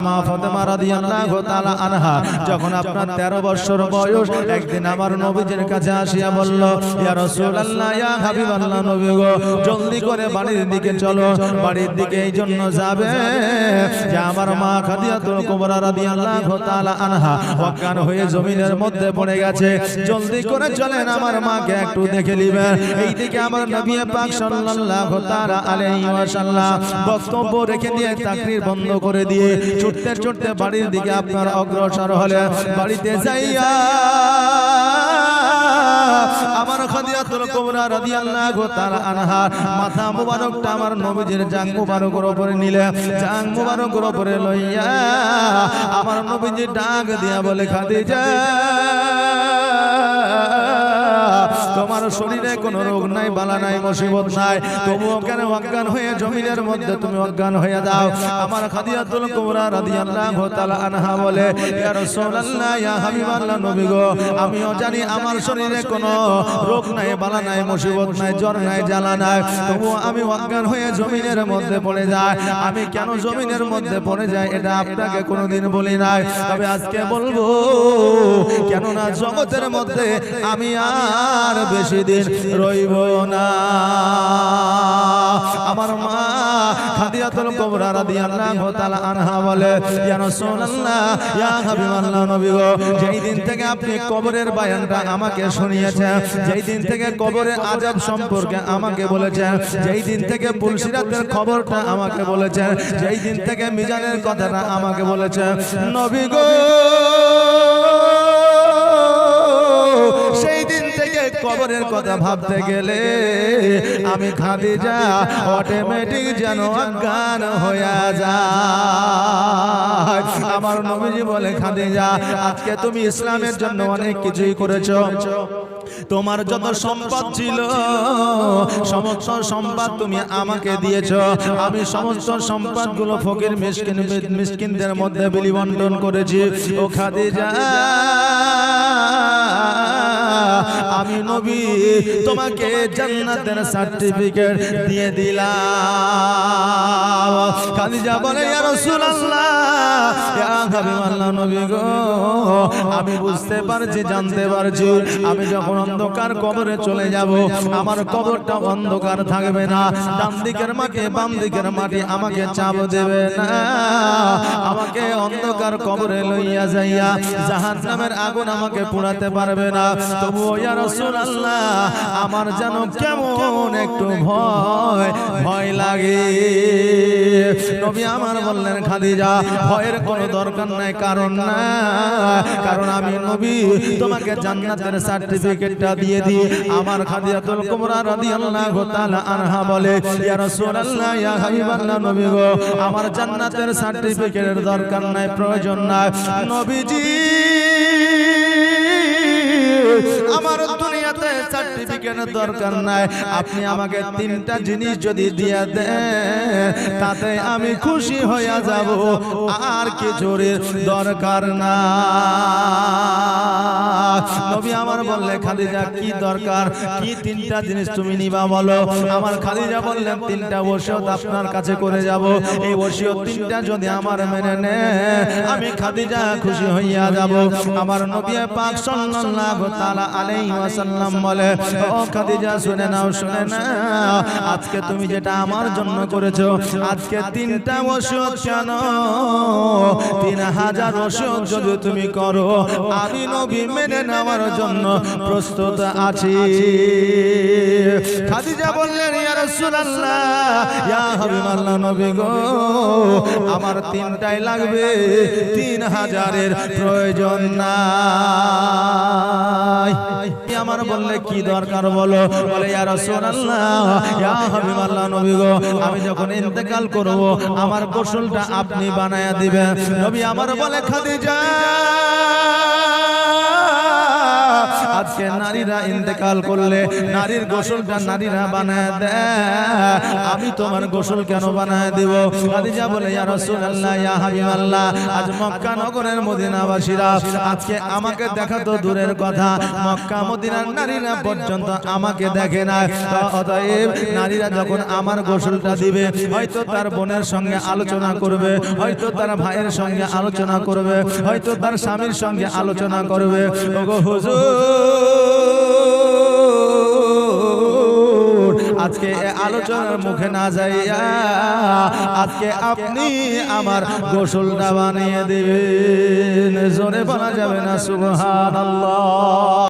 মা ফাতেমা রাদিয়াল্লাহু তাআলা আনহা যখন আপনার 13 বছর বয়স একদিন আমার নবীজির কাছে আসিয়া বলল, ইয়া রাসূলুল্লাহ, ইয়া হাবিবাল্লাহ, নবী গো, জলদি করে বাড়ির দিকে চলো। বাড়ির দিকে এই জন্য যাবে যে আমার মা খাদিজাতুল কুবরা রাদিয়াল্লাহু তাআলা আনহা অজ্ঞান হয়ে জমিনের মধ্যে পড়ে গেছে। জলদি করে চলেন, আমার মাকে একটু দেখে নেবেন। এইদিকে আমার নবী পাক সাল্লাল্লাহু তাআলা আলাইহি ওয়াসাল্লাম বক্তব্য রেখে দিয়ে তাকরীর বন্ধ করে দিয়ে ছুটতে ছুটতে বাড়ির দিকে আপনার অগ্রসর হলে বাড়িতে যাইয়া আমার খাদিজাতুল কুবরা রাদিয়াল্লাহু তাআলা আনহা মাথা মুবারকটা আমার নবীজির জাং মুবারকের উপরে নিলে, জাং মুবারকের উপরে লইয়া আমার নবীজি ডাক দিয়া বলে, খাদিজা, তোমার শরীরে কোনো রোগ নাই, বালা নাই, মুসিবত নাই, তবুও কেন অজ্ঞান হয়ে জমিনের মধ্যে তুমি অজ্ঞান হয়ে দাও? আমার খাদিজাতুল কুবরা রাদিয়াল্লাহু তাআলা আনহা বলে, ইয়া রাসূলুল্লাহ, ইয়া হাবিবাল্লাহ, নবী গো, আমিও জানি আমার শরীরে কোনো রোগ নাই, বালা নাই, মুসিবত নাই, জ্বর নাই, জ্বালা নাই, তবুও আমি অজ্ঞান হয়ে জমিনের মধ্যে পড়ে যাই। আমি কেন জমিনের মধ্যে পড়ে যাই এটা আপনাকে কোনোদিন বলি নাই, তবে আজকে বলবো। কেননা জগতের মধ্যে আমি আর বেশি দিন রইব না। আমার মা খাদিজাতুল কুবরা রাদিয়াল্লাহু তাআলা আনহা বলে, ইয়া রাসূলুল্লাহ, ইয়া হাবিবাল্লাহ, নবী গো, যেই দিন থেকে আপনি কবরের বয়ানটা আমাকে শুনিয়েছেন, যেই দিন থেকে কবরের আযাব সম্পর্কে আমাকে বলেছেন, যেই দিন থেকে পুলসিরাতের খবরটা আমাকে বলেছেন, যেই দিন থেকে মিজানের কথাটা আমাকে বলেছেন, নবী গো, সেই দিন থেকে কবরের কথা ভাবতে গেলে আমি খাদিজা অটোমেটিক যেন অজ্ঞান হয়ে যায়। আমার নবীজি বলে, খাদিজা, আজকে তুমি ইসলামের জন্য অনেক কিছুই করেছো। তোমার যত সম্পদ ছিল সমস্ত সম্পদ তুমি আমাকে দিয়েছো। আমি সমস্ত সম্পদগুলো ফকির মিসকিনদের মধ্যে বিলিবন্টন করেছি। ও খাদিজা, আমি নবী তোমাকে জান্নাতের সার্টিফিকেট দিয়ে দিলাম। খাদিজা বলে, ইয়া রাসূলুল্লাহ, ইয়া হাবিবাল্লাহ, নবী গো, আমি বুঝতে পারছি, জানতে পারছি, আমি যখন অন্ধকার কবরে চলে যাব, আমার কবরটা অন্ধকার থাকবে না। ডান দিকের মাটি বাম দিকের মাটি আমাকে চাপ দেবে না, আমাকে অন্ধকার কবরে লইয়া যাইয়া জাহান্নামের আগুন আমাকে পোড়াতে পারবে না। তবু ইয়া রাসূলুল্লাহ, আমার যেন কেমন একটু ভয় লাগে। নবী আমার বললেন, খাদিজা, ভয়ের কোনো দরকার নাই, কারণ না, কারণ আমি নবী তোমাকে জান্নাতের সার্টিফিকেটটা দিয়ে দিই। আমার খাদিজাতুল কুবরা রাদিয়াল্লাহু তাআলা আনহা বলে, ইয়া রাসূলুল্লাহ, ইয়া হাবিবাল্লাহ, নবী গো, আমার জান্নাতের সার্টিফিকেটের দরকার নাই, প্রয়োজন নাই। নবীজি, আমার দুনিয়াতে সার্টিফিকেটের দরকার নাই, আপনি আমাকে 3টা জিনিস যদি দিয়ে দেন তাতে আমি খুশি হয়ে যাব, আর কিছুর দরকার না। নবী আমার বললে, খাদিজা, কি দরকার, কি 3টা জিনিস তুমি নিবা বলো? আমার খাদিজা বললেন, 3টা ওসিয়ত আপনার কাছে করে যাব। এই ওসিয়ত 3টা যদি আমার মেনে নেয় আমি খাদিজা খুশি হইয়া যাব। আমার নবী পাক সাল্লাল্লাহু তাআলা আলাইহি ওয়াসাল্লাম বলে, ও খাদিজা, শুনে নাও, শুনে নাও, আজকে তুমি যেটা আমার জন্য করেছো, আজকে 3টা ওসিয়ত কেন, 3000 ওসিয়ত যদি তুমি করো, আমি নবী মেনে নেওয়ার জন্য প্রস্তুত আছি। খাদিজা বললেন, ইয়া রাসূলুল্লাহ, ইয়া হাবিবাল্লাহ, নবী গো, আমার 3টাই লাগবে, 3000-এর প্রয়োজন নাই। আমার বললে, কি দরকার বলো? বলে, ইয়া রাসূলুল্লাহ, ইয়া হাবিবাল্লাহ, নবী গো, আমি যখন ইন্তেকাল করব আমার গোসলটা আপনি বানায়া দিবেন। নবী আমার বলে, খাদিজা, আজকে নারীরা ইন্তেকাল করলে নারীর গোসলটা নারীরা বানায় দেয়, আমি তোমার গোসল কেন বানায় দেব? খাদিজা বলে ইয়া রাসূলুল্লাহ ইয়া হাবিবাল্লাহ, আজ মক্কা নগরের মদিনাবাসীরা আজকে আমাকে দেখা তো দূরের কথা, মক্কা মদিনার নারীরা পর্যন্ত আমাকে দেখে না। অতএব নারীরা যখন আমার গোসলটা দিবে, হয়তো তার বোনের সঙ্গে আলোচনা করবে, হয়তো তার ভাইয়ের সঙ্গে আলোচনা করবে, হয়তো তার স্বামীর সঙ্গে আলোচনা করবে। ওগো হুজুর, আজকে আলোচনার মুখে না যাইয়া আজকে আপনি আমার গোসলটা বানিয়ে দিবেন। জোরে বলা যাবে না সুবহানাল্লাহ।